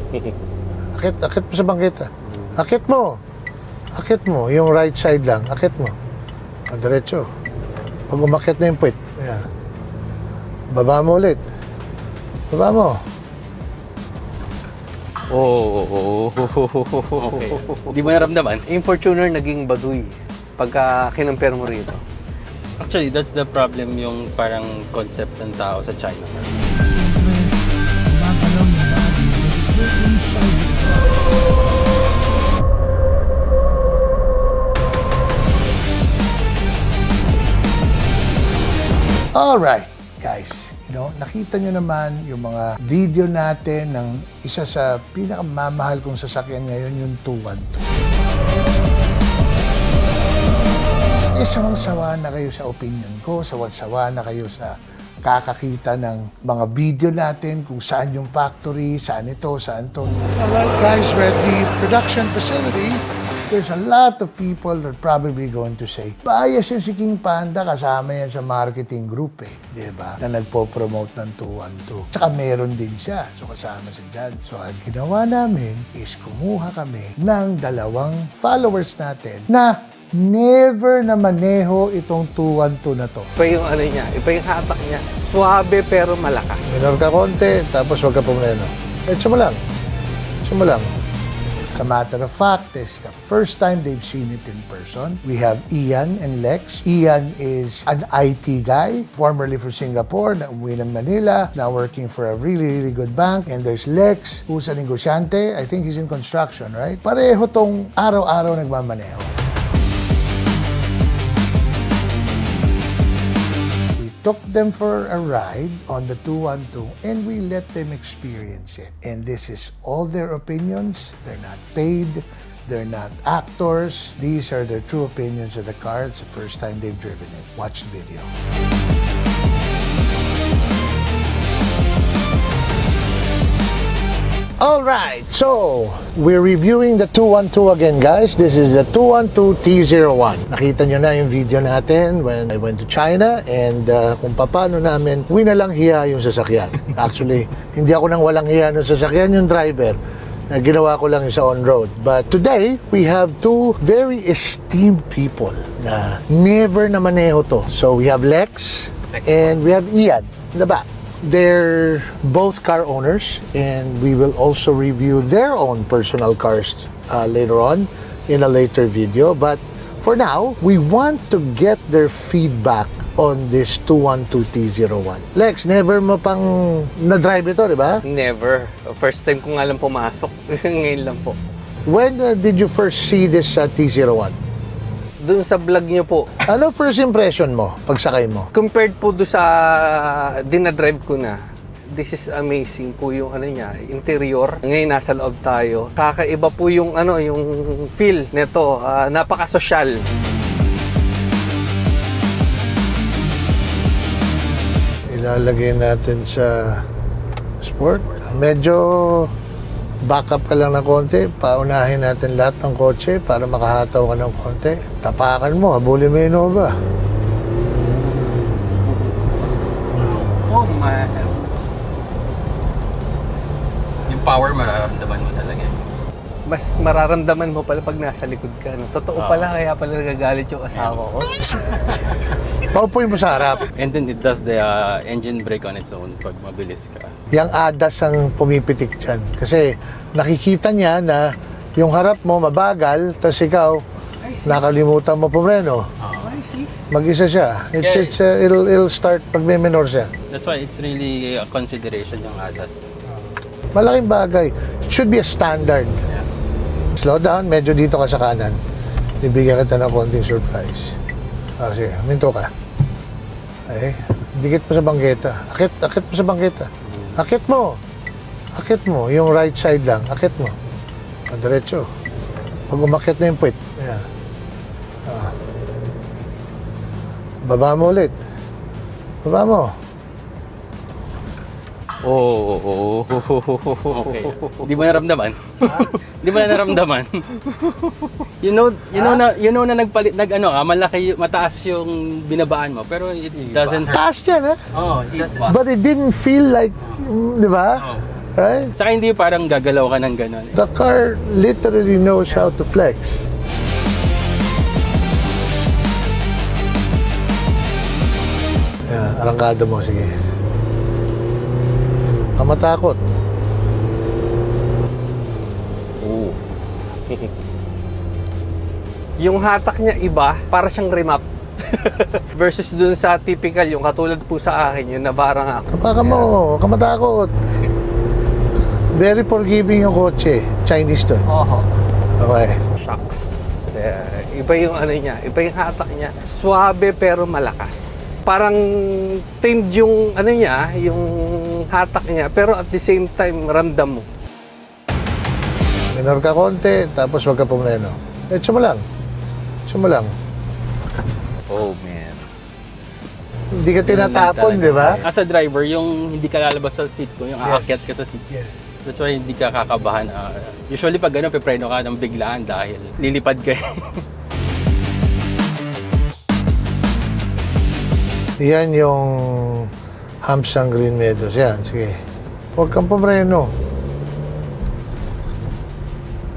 Akit mo sa bangketa. Akit mo. Akit mo. Yung right side lang. Akit mo. Diretso. Pag umakit na yung puwit. Ayan. Baba mo ulit. Baba mo. Okay. Di mo naramdaman? Yung Fortuner naging baduy pagka kinumpir mo rito. Actually, that's the problem yung parang concept ng tao sa China. Alright, guys. Nakita nyo naman yung mga video natin ng isa sa pinakamamahal kong sasakyan ngayon, yung 212. Sawang-sawa na kayo sa opinion ko, sawang-sawa na kayo sa kakakita ng mga video natin kung saan yung factory, saan ito, saan to. Alright guys, we're at the production facility. There's a lot of people that are probably going to say, bias yan si King Panda, kasama yan sa marketing group diba? Na nagpo-promote ng 212. Tsaka meron din siya, so kasama siya dyan. So ang ginawa namin is kumuha kami ng 2 followers natin na never na maneho itong 212 na to. Iba yung ano niya, iba yung hatak niya. Suabe pero malakas. Minor ka konti, tapos wag ka pumreno. Etso mo lang. Etso mo lang. As a matter of fact, it's the first time they've seen it in person. We have Ian and Lex. Ian is an IT guy, formerly from Singapore, na umuwi ng Manila, now working for a really, really good bank. And there's Lex, who's a negosyante. I think he's in construction, right? Pareho tong araw-araw nagmamaneho. Took them for a ride on the 212 and we let them experience it. And this is all their opinions. They're not paid. They're not actors. These are their true opinions of the car. It's the first time they've driven it. Watch the video. Alright, so we're reviewing the 212 again, guys. This is the 212 T01. Nakita nyo na yung video natin when I went to China and kung paano namin winalang hiya yung sasakyan. Actually, hindi ako nang walang hiya ng sasakyan, yung driver. Ginawa ko lang yung sa on-road. But today, we have 2 very esteemed people na never na maneho to. So we have Lex and we have Ian in the back. They're both car owners and we will also review their own personal cars later on in a later video. But for now, we want to get their feedback on this 212 T01. Lex, never mo pang na-drive ito, di ba? Never. First time ko nga lang pumasok. Ngayon lang po. When did you first see this T01? Doon sa vlog niyo po. Ano first impression mo pagsakay mo? Compared po doon sa dinadrive ko na, this is amazing po yung ano niya, interior. Ngayon nasa loob tayo. Kakaiba po yung ano, yung feel nito. Napaka-social. Ilalagay natin sa sport. Medyo backup ka lang ng konti, paunahin natin lahat ng kotse para makahataw ka ng konti. Tapakan mo, habulin mo yung Innova. Oh man. Yung power mararamdaman mo talaga. Mas mararamdaman mo pala pag nasa likod ka. No? Totoo pala, kaya pala nagagalit yung asawa ko. Paupuin mo sa harap. And then it does the engine brake on its own pag mabilis ka. Yang ADAS ang pumipitik dyan. Kasi nakikita niya na yung harap mo mabagal, tapos ikaw nakalimutan mo pumreno. Mag-isa siya. It'll start pag may minor siya. That's why it's really a consideration yung ADAS. Malaking bagay. It should be a standard. Slow down, medyo dito ka sa kanan. Bibigyan kita ng konting surprise. Sige, minto ka. Ay, dikit mo sa bangketa. Akit mo sa bangketa. Akit mo. Akit mo. Yung right side lang. Akit mo. Diretso. Pag umakit na yung puwit. Ayan. Baba mo ulit. Baba mo. Okay. Di mo naramdaman? Di mo na naramdaman? you know na malaki, mataas yung binabaan mo, pero it doesn't hurt. Taas yan, ha? Oh, it doesn't. But it didn't feel like, di ba? Right? Saka hindi parang gagalaw ka ng gano'n. The car literally knows how to flex. Yan, arangkada mo, sige. Kamatakot. Oo. Yung hatak niya iba, para siyang remap. Versus dun sa typical, yung katulad po sa akin, yung Navara nga. Tapakan mo, kamatakot. Very forgiving yung kotse. Chinese to. Oho. Okay. Shocks. Iba yung ano niya, iba yung hatak niya. Suabe pero malakas. Parang tamed yung ano niya, yung hatak niya, pero at the same time ramdam mo. Minor ka konti, tapos wag ka pumreno. Etso mo lang. Etso mo lang. Oh man. Hindi ka tinatapon, di ba? As a driver, yung hindi ka lalabas sa seat ko, yung aakyat ka sa seat. Yes. That's why hindi ka kakabahan. Usually pag gano'n, pepreno ka ng biglaan dahil lilipad ka. Yan yung humps ng Green Meadows. Yan, sige. Huwag kang pumreno.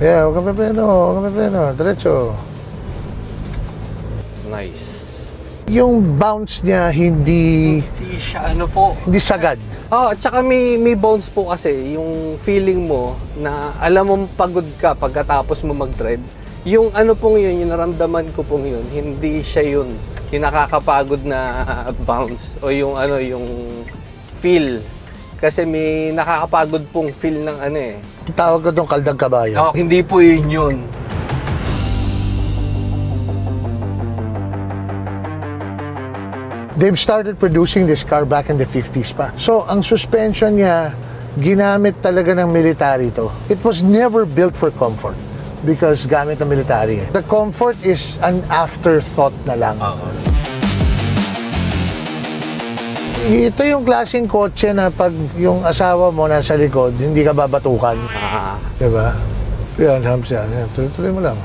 Yeah, huwag kang pumreno. Huwag kang pumreno. Diretso. Nice. Yung bounce niya hindi Siya ano po. hindi sagad. Oh, tsaka may bounce po kasi yung feeling mo na alam mong pagod ka pagkatapos mo mag-drive. Yung ano pong yun, yung naramdaman ko pong yun, hindi siya yun. Yung nakakapagod na bounce o yung ano, yung feel. Kasi may nakakapagod pong feel ng ano eh. Tawag ko itong kaldang kabayo. Oh, hindi po yun. They've started producing this car back in the 50s pa. So, ang suspension niya, ginamit talaga ng military to. It was never built for comfort because gamit ng military. The comfort is an afterthought na lang. Ito yung klaseng kotse na pag yung asawa mo nasa likod, hindi ka babatukan. Diba? Yan, hams yan. Yan. Tuloy-tuloy mo lang.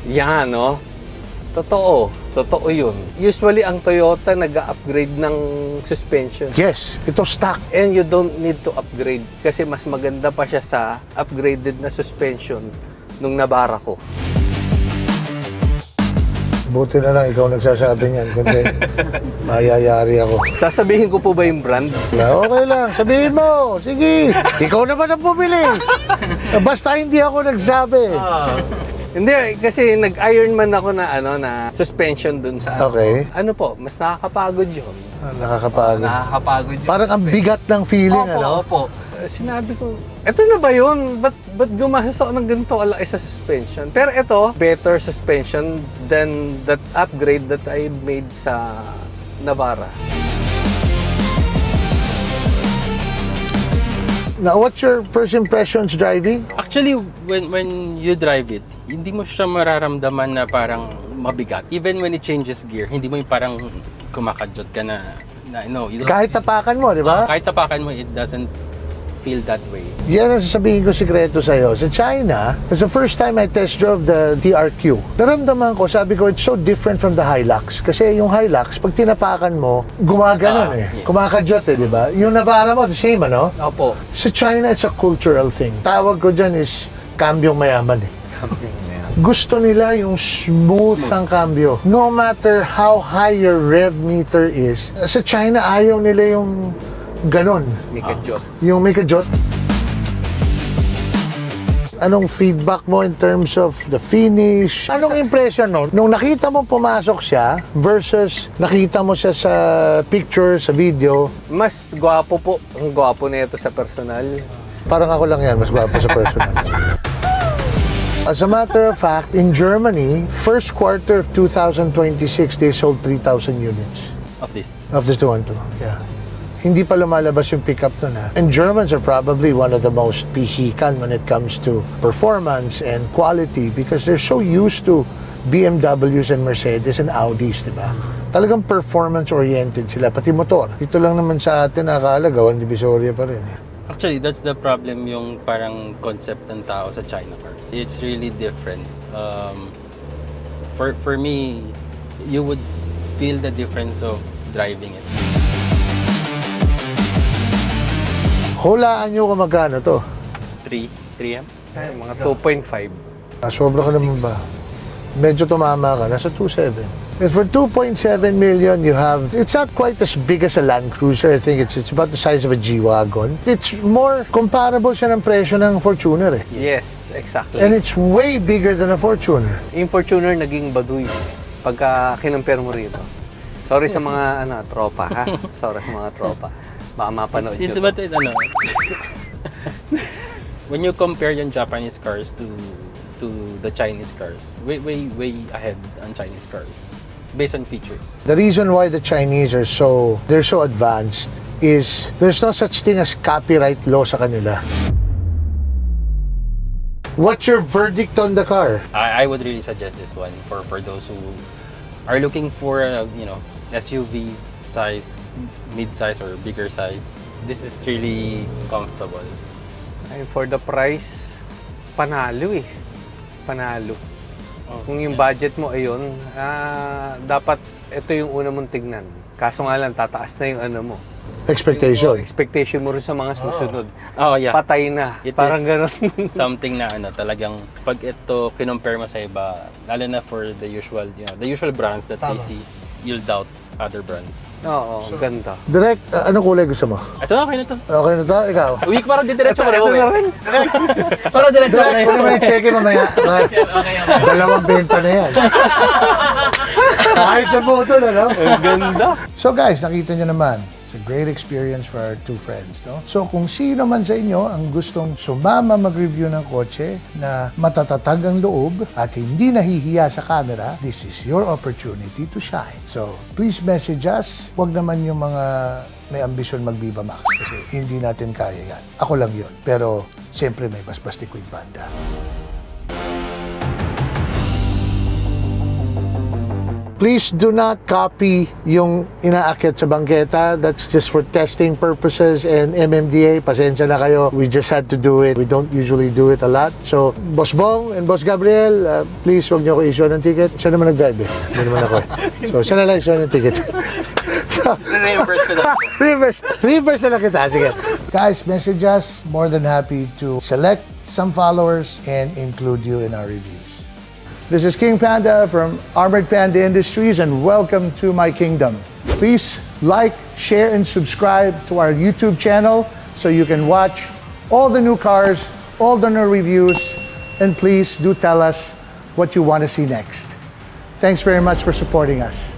Yan, no? Totoo. Totoo yun. Usually, ang Toyota nag-upgrade ng suspension. Yes, ito stock. And you don't need to upgrade kasi mas maganda pa siya sa upgraded na suspension nung Navara ko. Buti na lang ikaw nagsasabi niyan, kundi mayayari ako. Sasabihin ko po ba yung brand? Okay lang, sabihin mo. Sige, ikaw naman ang bumili. Basta hindi ako nagsabi. Hindi, kasi nag-Ironman ako na ano na suspension dun sa Okay. Ano po, mas nakakapagod yun. Nakakapagod. Nakakapagod yun. Parang ang bigat ng feeling, Opo, ano? opo. Sinabi ko, eto na ba yun? Ba't gumastos ako ng ganito alaki sa suspension? Pero ito, better suspension than that upgrade that I made sa Navara. Now, what's your first impressions driving? Actually, when you drive it, hindi mo siya mararamdaman na parang mabigat. Even when it changes gear, hindi mo yung parang kumakadyot ka na no, you don't, Kahit tapakan mo, di ba? kahit tapakan mo, it doesn't feel that way. Yan ang sasabihin ko sikreto sa'yo. Sa China, it's the first time I test drove the TRQ. Naramdaman ko, sabi ko, it's so different from the Hilux. Kasi yung Hilux, pag tinapakan mo, gumaganon eh. Yes. Kumakadyot eh, di ba? Yung Navara mo, the same, ano? Opo. Sa China, it's a cultural thing. Tawag ko dyan is, kambyong mayaman eh. Gusto nila yung smooth ang cambio. No matter how high your rev meter is, sa China, ayaw nila yung ganon. May kadyot. Yung may kajot. Anong feedback mo in terms of the finish? Anong impression mo? Nung nakita mo pumasok siya versus nakita mo siya sa picture, sa video, Mas gwapo po. Ang gwapo na ito sa personal. parang ako lang yan, mas gwapo sa personal. As a matter of fact, in Germany, first quarter of 2026, they sold 3,000 units Of this. of the 212. Yeah. Hindi pa lumalabas yung pickup nun ha. And Germans are probably one of the most pihikan when it comes to performance and quality because they're so used to BMWs and Mercedes and Audis, di ba? Talagang performance-oriented sila, pati motor. Dito lang naman sa atin, akala gawan Divisoria pa rin eh. Actually, that's the problem yung parang concept ng tao sa China cars. It's really different. For me, you would feel the difference of driving it. Hulaan nyo kung magkano to. 3M? Ay, mga 2.5. Sobra ka naman ba? Medyo tumama ka, nasa 2.7. And for 2.7 million, you have, it's not quite as big as a Land Cruiser. I think it's about the size of a G-Wagon. It's more comparable siya ng presyo ng Fortuner eh. Yes, exactly. And it's way bigger than a Fortuner. Yung Fortuner naging baduy pagka kinumpir mo rito. Sorry sa mga tropa ha. Sorry sa mga tropa. Baka mapanood It's nyo. about it, ano. When you compare yung Japanese cars to the Chinese cars, way ahead on Chinese cars based on features. The reason why the Chinese are they're so advanced is there's no such thing as copyright law sa kanila. What's your verdict on the car? I would really suggest this one for those who are looking for SUV size, mid-size or bigger size. This is really comfortable. Ay, for the price, panalo eh. Panalo. Kung yung budget mo ayun, dapat ito yung una mong tignan. Kaso nga lang, tataas na yung ano mo. Expectation. Yung expectation mo rin sa mga susunod. Oh yeah. Patay na. It Parang is ganun. something na talagang pag ito kinumpare mo sa iba, lalo na for the usual, the usual brands that they Tama. see, you'll doubt other brands. Oo, ganda. Direct, anong kulay gusto mo? Ito, okay na to. Okay na to? Ikaw? Week parang diretso ko Ito na rin. Parang diretso ko na Direct, kung naman i-check mamaya. Dalawang benta na yan. Kahit sa motor, ano? Ang ganda. So guys, nakita nyo naman, it's a great experience for our two friends, no? So kung sino man sa inyo ang gustong sumama mag-review ng kotse na matatatag ang loob at hindi nahihiya sa camera, this is your opportunity to shine. So please message us. Huwag naman yung mga may ambisyon mag-Viva Max kasi hindi natin kaya yan. Ako lang yun. Pero siyempre may basbastikwid banda. Please do not copy yung inaakit sa bangketa. That's just for testing purposes and MMDA. Pasensya na kayo. We just had to do it. We don't usually do it a lot. So, Boss Bong and Boss Gabriel, please huwag niyo ako issue ng ticket. Siya naman nag-drive eh. Hindi naman ako eh. So, siya na lang issue ng ticket. So, Reimburse ko na. reverse na lang kita. Sige. Guys, message us. More than happy to select some followers and include you in our reviews. This is King Panda from Armored Panda Industries, and welcome to my kingdom. Please like, share, and subscribe to our YouTube channel so you can watch all the new cars, all the new reviews, and please do tell us what you want to see next. Thanks very much for supporting us.